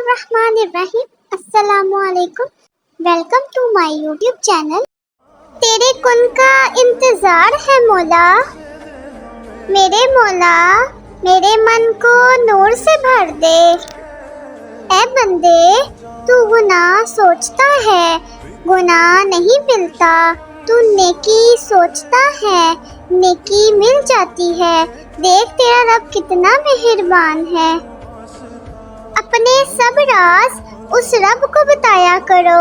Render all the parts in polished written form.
बिस्मिल्लाहिर्रहमानिर्रहीम। अस्सलाम वालेकुम। Welcome to my YouTube channel. तेरे कुन का इंतजार है मौला, मेरे मौला मेरे मन को नूर से भर दे। ए बंदे, तू गुनाह सोचता है, गुनाह नहीं मिलता। तू नेकी सोचता है, नेकी मिल जाती है। देख तेरा रब कितना मेहरबान है। अपने सब राज उस रब को बताया करो।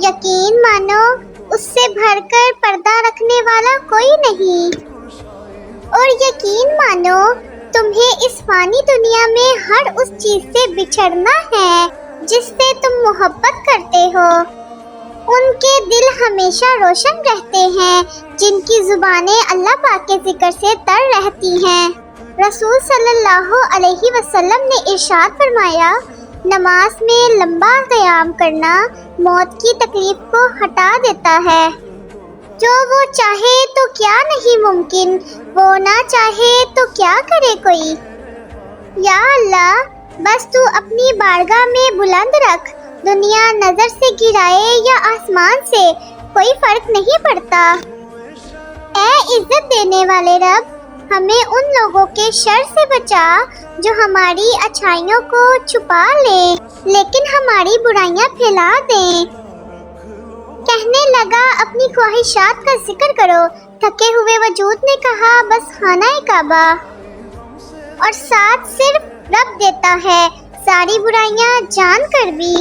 यकीन मानो उससे भरकर पर्दा रखने वाला कोई नहीं। और यकीन मानो तुम्हें इस फानी दुनिया में हर उस चीज से बिछड़ना है जिससे तुम मोहब्बत करते हो। उनके दिल हमेशा रोशन रहते हैं जिनकी जुबानें अल्लाह पाक के जिक्र से तर रहती हैं। रसूल सल्लल्लाहु अलैहि वसल्लम ने इरशाद फरमाया, नमाज में लंबा क़याम करना मौत की तकलीफ को हटा देता है। जो वो चाहे तो क्या नहीं मुमकिन, वो ना चाहे तो क्या करे कोई। या अल्लाह, बस तू अपनी बारगाह में बुलंद रख। दुनिया नजर से गिराए या आसमान से, कोई फर्क नहीं पड़ता। ऐ इज्जत देने वाले रब, हमें उन लोगों के शर से बचा जो हमारी अच्छाइयों को छुपा ले लेकिन हमारी बुराइयां फैला दें। कहने लगा, अपनी ख्वाहिशात का जिक्र करो। थके हुए वजूद ने कहा, बस खाना काबा। और साथ सिर्फ रब देता है सारी बुराइयां जान कर भी।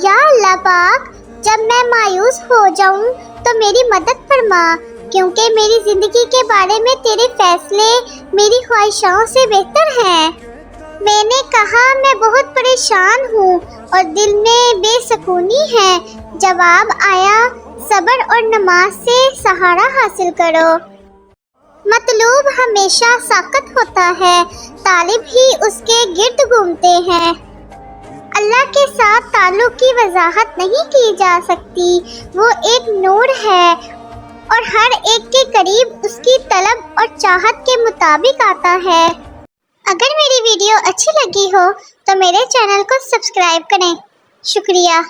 या अल्लाह पाक, जब मैं मायूस हो जाऊं तो मेरी मदद फरमा, क्योंकि मेरी जिंदगी के बारे में तेरे फैसले मेरी ख्वाहिशों से बेहतर हैं। मैंने कहा, मैं बहुत परेशान हूँ और दिल में बेसुकूनी है। जवाब आया, सब्र और नमाज से सहारा हासिल करो। मतलूब हमेशा साकत होता है, तालिब ही उसके गिर्द घूमते हैं। अल्लाह के साथ ताल्लुक की वजाहत नहीं की जा सकती। वो एक नूर है और हर एक के करीब उसकी तलब और चाहत के मुताबिक आता है। अगर मेरी वीडियो अच्छी लगी हो तो मेरे चैनल को सब्सक्राइब करें। शुक्रिया।